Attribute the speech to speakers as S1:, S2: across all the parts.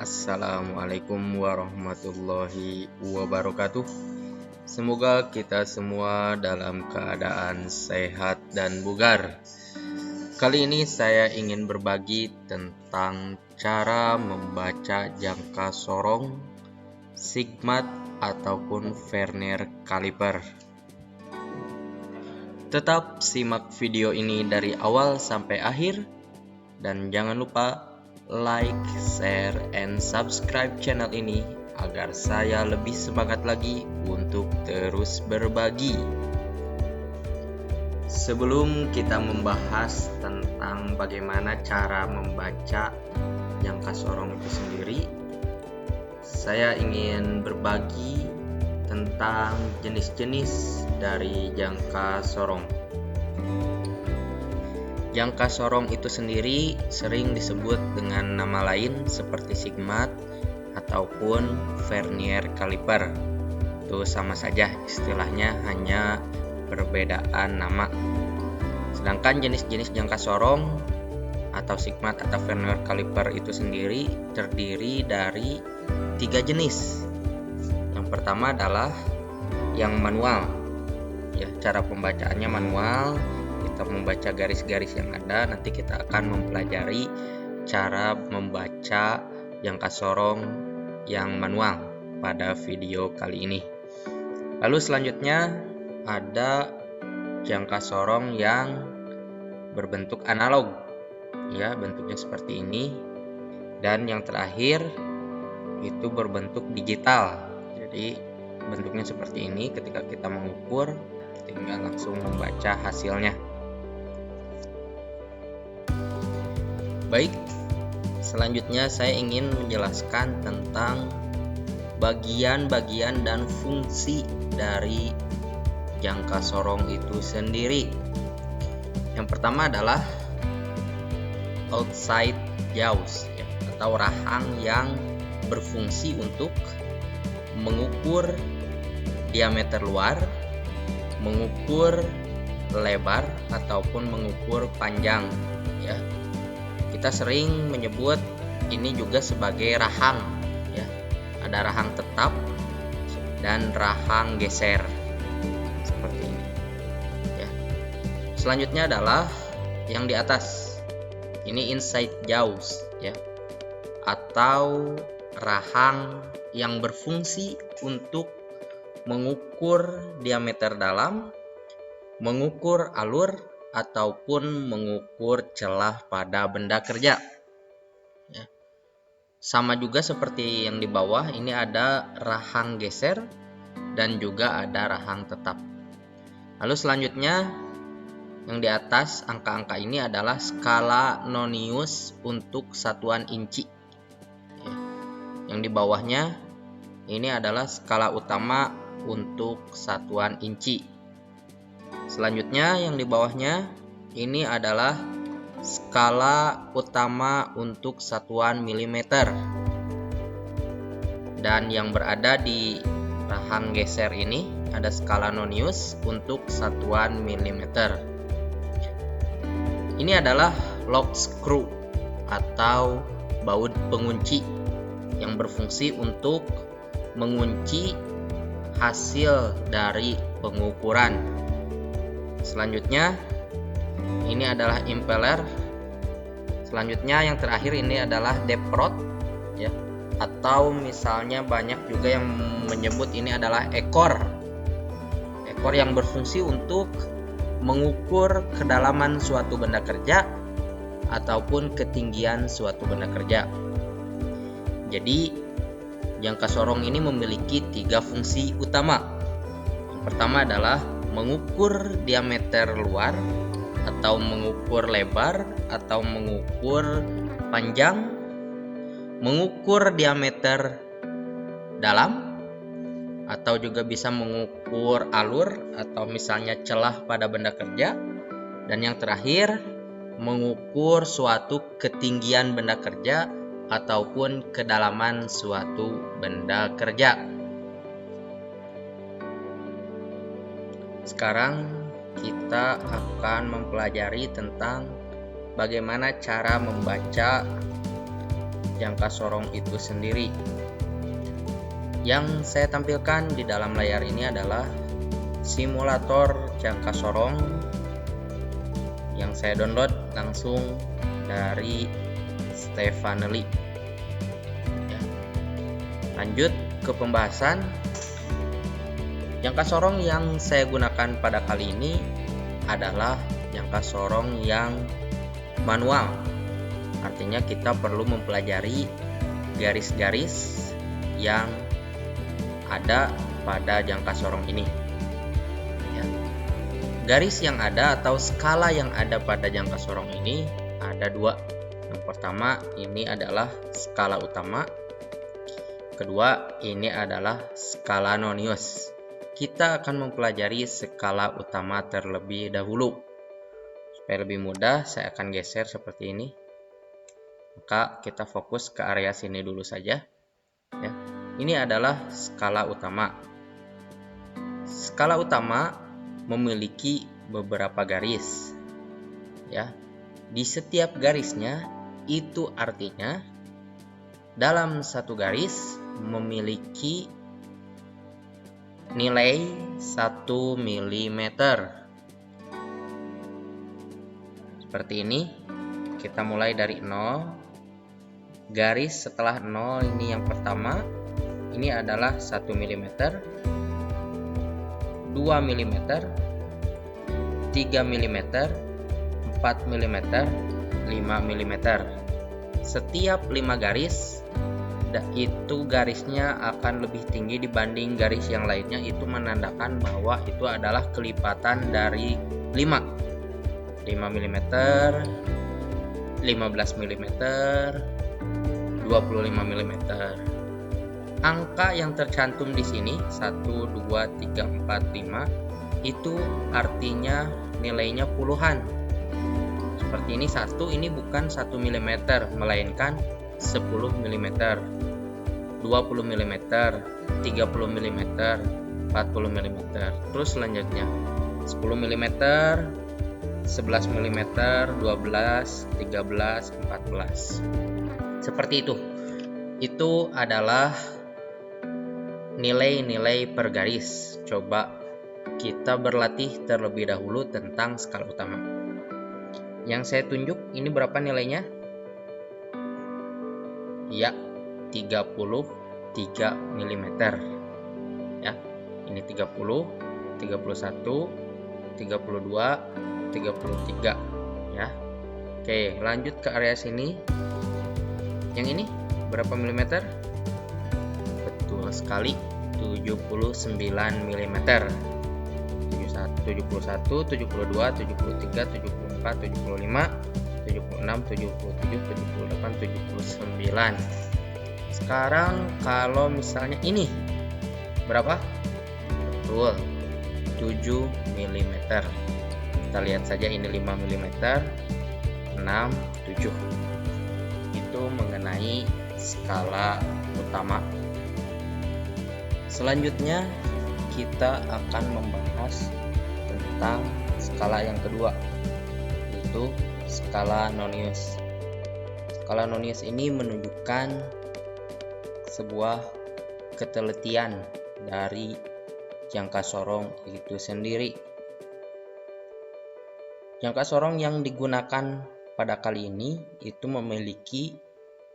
S1: Assalamualaikum warahmatullahi wabarakatuh. Semoga kita semua dalam keadaan sehat dan bugar. Kali ini saya ingin berbagi tentang cara membaca jangka sorong, sigmat ataupun Vernier Caliper. Tetap simak video ini dari awal sampai akhir dan jangan lupa like, share, and subscribe channel ini agar saya lebih semangat lagi untuk terus berbagi. Sebelum kita membahas tentang bagaimana cara membaca jangka sorong itu sendiri, saya ingin berbagi tentang jenis-jenis dari jangka sorong. Jangka sorong itu sendiri sering disebut dengan nama lain seperti sigmat ataupun Vernier Caliper. Itu sama saja, istilahnya hanya perbedaan nama. Sedangkan jenis-jenis jangka sorong atau sigmat atau Vernier Caliper itu sendiri terdiri dari 3 jenis. Yang pertama adalah yang manual. Ya, cara pembacaannya manual. Kita membaca garis-garis yang ada, nanti kita akan mempelajari cara membaca jangka sorong yang manual pada video kali ini. Lalu selanjutnya ada jangka sorong yang berbentuk analog, ya, bentuknya seperti ini. Dan yang terakhir itu berbentuk digital, jadi bentuknya seperti ini. Ketika kita mengukur, tinggal langsung membaca hasilnya. Baik, selanjutnya saya ingin menjelaskan tentang bagian-bagian dan fungsi dari jangka sorong itu sendiri. Yang pertama adalah outside jaws, ya, atau rahang yang berfungsi untuk mengukur diameter luar, mengukur lebar ataupun mengukur panjang, ya. Kita sering menyebut ini juga sebagai rahang, ya. Ada rahang tetap dan rahang geser seperti ini, ya. Selanjutnya adalah yang di atas. Ini inside jaws, ya, atau rahang yang berfungsi untuk mengukur diameter dalam, mengukur alur ataupun mengukur celah pada benda kerja, ya. Sama juga seperti yang di bawah, ini ada rahang geser dan juga ada rahang tetap. Lalu selanjutnya yang di atas angka-angka ini adalah skala nonius untuk satuan inci, ya. Yang di bawahnya ini adalah skala utama untuk satuan inci. Selanjutnya yang di bawahnya ini adalah skala utama untuk satuan milimeter. Dan yang berada di rahang geser ini ada skala nonius untuk satuan milimeter. Ini adalah lock screw atau baut pengunci yang berfungsi untuk mengunci hasil dari pengukuran. Selanjutnya ini adalah impeller. Selanjutnya yang terakhir ini adalah depth rod, ya, atau misalnya banyak juga yang menyebut ini adalah ekor yang berfungsi untuk mengukur kedalaman suatu benda kerja ataupun ketinggian suatu benda kerja. Jadi jangka sorong ini memiliki 3 fungsi utama. Yang pertama adalah mengukur diameter luar atau mengukur lebar atau mengukur panjang, mengukur diameter dalam atau juga bisa mengukur alur atau misalnya celah pada benda kerja, dan yang terakhir mengukur suatu ketinggian benda kerja ataupun kedalaman suatu benda kerja. Sekarang kita akan mempelajari tentang bagaimana cara membaca jangka sorong itu sendiri. Yang saya tampilkan di dalam layar ini adalah simulator jangka sorong yang saya download langsung dari Stefanely. Ya. Lanjut ke pembahasan. Jangka sorong yang saya gunakan pada kali ini adalah jangka sorong yang manual. Artinya kita perlu mempelajari garis-garis yang ada pada jangka sorong ini. Ya. Garis yang ada atau skala yang ada pada jangka sorong ini ada dua. Yang pertama ini adalah skala utama. Kedua ini adalah skala nonius. Kita akan mempelajari skala utama terlebih dahulu. Supaya lebih mudah saya akan geser seperti ini. Maka kita fokus ke area sini dulu saja. Ya. Ini adalah skala utama. Skala utama memiliki beberapa garis. Ya. Di setiap garisnya itu artinya dalam satu garis memiliki nilai 1 mm. Seperti ini. Kita mulai dari 0. Garis setelah 0 ini yang pertama. Ini adalah 1 mm, 2 mm, 3 mm, 4 mm, 5 mm. Setiap 5 garis itu garisnya akan lebih tinggi dibanding garis yang lainnya. Itu menandakan bahwa itu adalah kelipatan dari 5 mm, 15 mm, 25 mm. Angka yang tercantum di sini 1, 2, 3, 4, 5 itu artinya nilainya puluhan. Seperti ini 1, ini bukan 1 mm melainkan 10 mm, 20 mm, 30 mm, 40 mm. Terus selanjutnya 10 mm, 11 mm, 12, 13, 14. Seperti itu. Itu adalah nilai-nilai per garis. Coba kita berlatih terlebih dahulu tentang skala utama. Yang saya tunjuk ini berapa nilainya? Ya, 33 mm. Ya, ini 30, 31, 32, 33 ya. Oke, lanjut ke area sini. Yang ini berapa milimeter? Betul sekali, 79 mm. 71, 72, 73, 74, 75, 76, 77, 78, 79. Sekarang kalau misalnya ini berapa? Betul, 7 mm. Kita lihat saja ini 5 mm, 6, 7. Itu mengenai skala utama. Selanjutnya kita akan membahas tentang skala yang kedua, yaitu skala nonius. Skala nonius ini menunjukkan sebuah ketelitian dari jangka sorong itu sendiri. Jangka sorong yang digunakan pada kali ini itu memiliki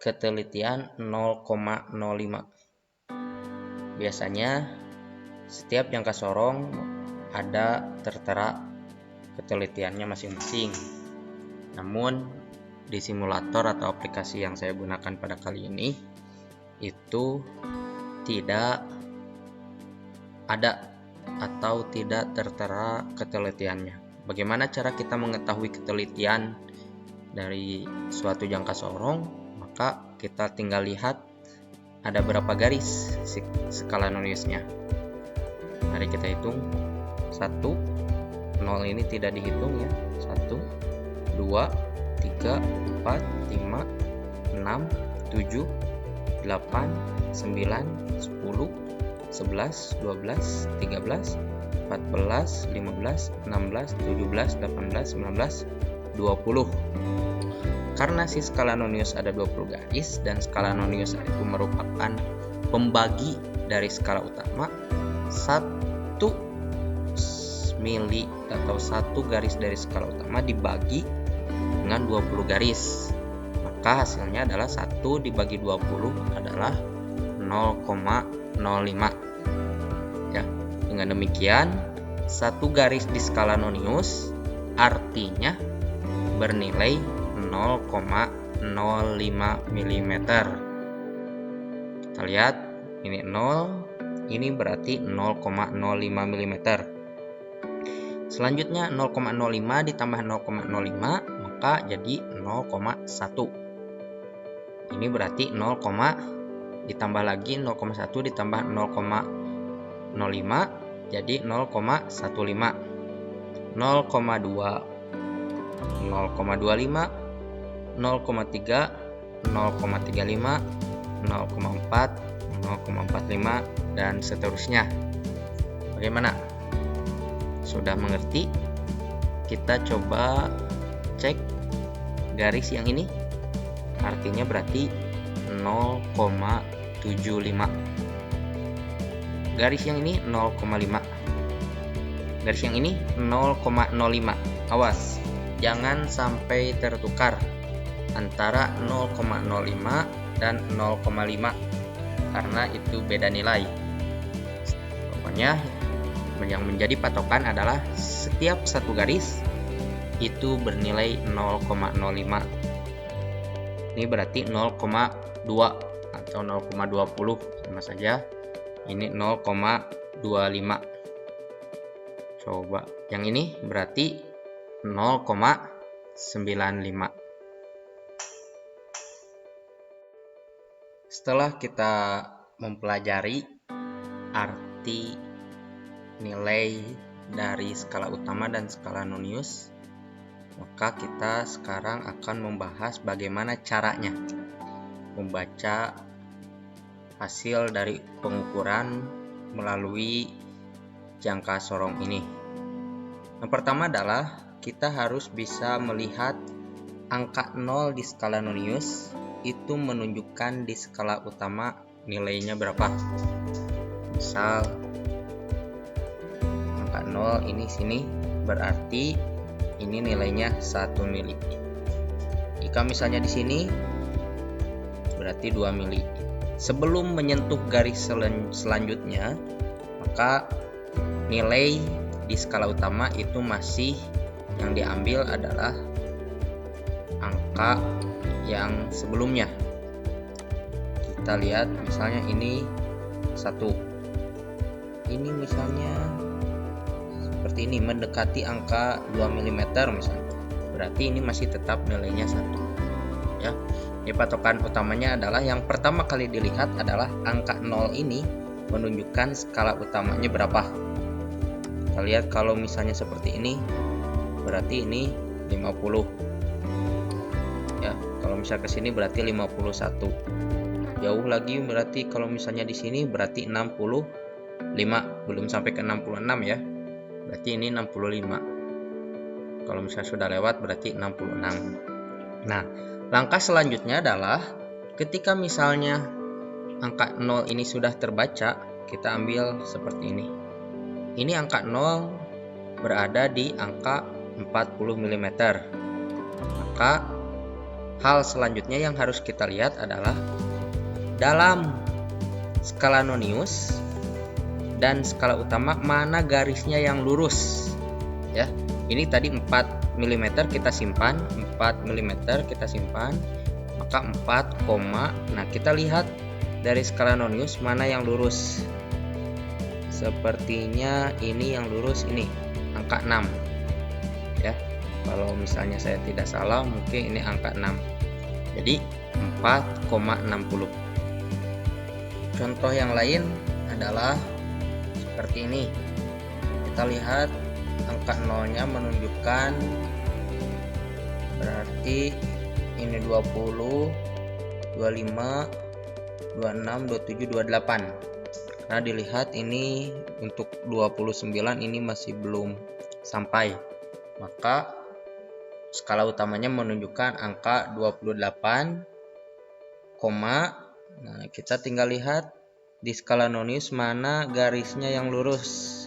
S1: ketelitian 0,05. Biasanya setiap jangka sorong ada tertera ketelitiannya masing-masing. Namun di simulator atau aplikasi yang saya gunakan pada kali ini itu tidak ada atau tidak tertera ketelitiannya. Bagaimana cara kita mengetahui ketelitian dari suatu jangka sorong? Maka kita tinggal lihat ada berapa garis skala noniusnya. Mari kita hitung. 1, 0 ini tidak dihitung ya. 1, 2, 3, 4, 5, 6, 7, 8, 9, 10, 11, 12, 13, 14, 15, 16, 17, 18, 19, 20. karena si skala nonius ada 20 garis dan skala nonius itu merupakan pembagi dari skala utama, 1 mili atau 1 garis dari skala utama dibagi dengan 20 garis, maka hasilnya adalah 1 dibagi 20 adalah 0,05 ya. Dengan demikian 1 garis di skala nonius artinya bernilai 0,05 mm. Kita lihat ini 0, ini berarti 0,05 mm. Selanjutnya 0,05 ditambah 0,05 maka jadi 0,1. Ini berarti 0, ditambah lagi 0,1 ditambah 0,05 jadi 0,15. 0,2, 0,25, 0,3, 0,35, 0,4, 0,45 dan seterusnya. Bagaimana? Sudah mengerti? Kita coba cek garis yang ini. Artinya berarti 0,75. Garis yang ini 0,5. Garis yang ini 0,05. Awas, jangan sampai tertukar antara 0,05 dan 0,5 karena itu beda nilai. Pokoknya yang menjadi patokan adalah setiap satu garis itu bernilai 0,05. Ini berarti 0,2 atau 0,20 sama saja. Ini 0,25. Coba yang ini berarti 0,95. Setelah kita mempelajari arti nilai dari skala utama dan skala nonius, maka kita sekarang akan membahas bagaimana caranya membaca hasil dari pengukuran melalui jangka sorong ini. Yang pertama adalah kita harus bisa melihat angka 0 di skala nonius itu menunjukkan di skala utama nilainya berapa. Misal angka 0 ini sini berarti ini nilainya 1 mili. Jika misalnya di sini berarti 2 mili. Sebelum menyentuh garis selanjutnya, maka nilai di skala utama itu masih yang diambil adalah angka yang sebelumnya. Kita lihat misalnya ini 1. Ini misalnya seperti ini mendekati angka 2 mm misalnya. Berarti ini masih tetap nilainya 1. Ya. Jadi patokan utamanya adalah yang pertama kali dilihat adalah angka 0 ini menunjukkan skala utamanya berapa. Kita lihat kalau misalnya seperti ini berarti ini 50. Ya, kalau misalnya ke sini berarti 51. Jauh lagi berarti kalau misalnya di sini berarti 65, belum sampai ke 66 ya. Berarti ini 65. Kalau misalnya sudah lewat berarti 66. Nah, langkah selanjutnya adalah ketika misalnya angka 0 ini sudah terbaca, kita ambil seperti ini. Ini angka 0 berada di angka 40 mm. Maka hal selanjutnya yang harus kita lihat adalah dalam skala nonius dan skala utama mana garisnya yang lurus. Ya, ini tadi 4 mm kita simpan, 4 mm kita simpan, maka 4, nah kita lihat dari skala nonius mana yang lurus. Sepertinya ini yang lurus, ini angka 6 ya. Kalau misalnya saya tidak salah mungkin ini angka 6. Jadi 4,60. Contoh yang lain adalah seperti ini. Kita lihat angka 0-nya menunjukkan berarti ini 20, 25, 26, 27, 28. Karena dilihat ini untuk 29 ini masih belum sampai. Maka skala utamanya menunjukkan angka 28, nah kita tinggal lihat di skala nonius mana garisnya yang lurus.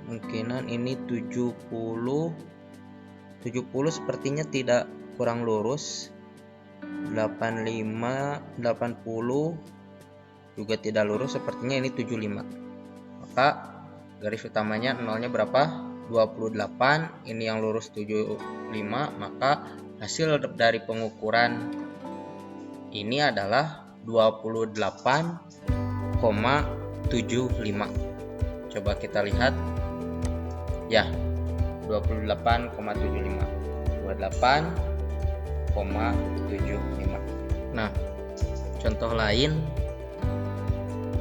S1: Kemungkinan ini 70 sepertinya tidak, kurang lurus. 85, 80 juga tidak lurus, sepertinya ini 75. Maka garis utamanya nolnya berapa? 28, ini yang lurus 75, maka hasil dari pengukuran ini adalah 28,75. Coba kita lihat ya, 28,75, 28,75. Nah, contoh lain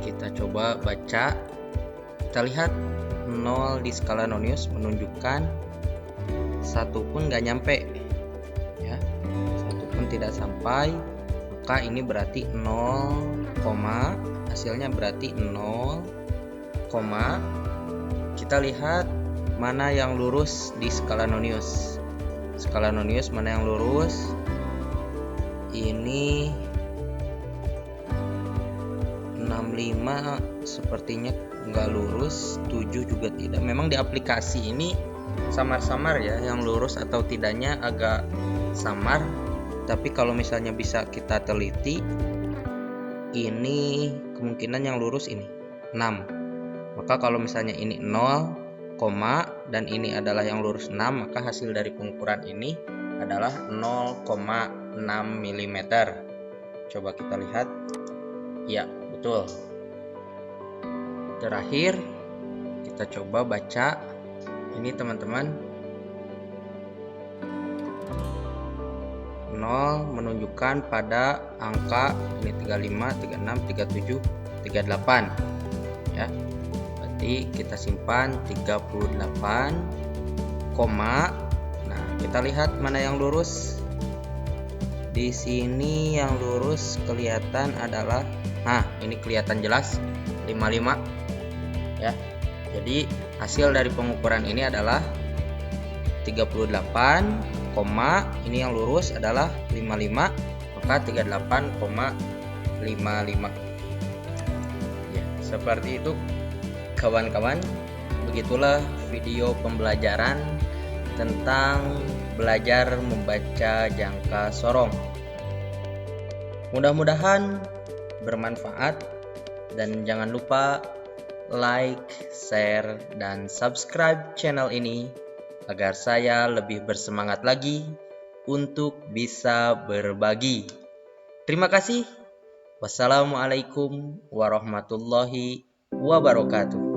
S1: kita coba baca. Kita lihat 0 di skala nonius menunjukkan 1 pun nggak nyampe ya, 1 pun tidak sampai, maka ini berarti 0, hasilnya berarti 0, kita lihat mana yang lurus di skala nonius. Skala nonius mana yang lurus? Ini 65 sepertinya nggak lurus, 7 juga tidak. Memang di aplikasi ini samar-samar ya, yang lurus atau tidaknya agak samar. Tapi kalau misalnya bisa kita teliti, ini kemungkinan yang lurus ini 6. Maka kalau misalnya ini 0, dan ini adalah yang lurus 6, maka hasil dari pengukuran ini adalah 0,6 mm. Coba kita lihat. Ya, betul. Terakhir kita coba baca ini teman-teman. 0 menunjukkan pada angka ini 35, 36, 37, 38 ya. Berarti kita simpan 38, nah kita lihat mana yang lurus. Di sini yang lurus kelihatan adalah, ini kelihatan jelas 55 ya. Jadi hasil dari pengukuran ini adalah 38, ini yang lurus adalah 55, maka 38,55 ya. Seperti itu kawan-kawan, begitulah video pembelajaran tentang belajar membaca jangka sorong. Mudah-mudahan bermanfaat, dan jangan lupa like, share, dan subscribe channel ini agar saya lebih bersemangat lagi untuk bisa berbagi. Terima kasih. Wassalamualaikum warahmatullahi wabarakatuh.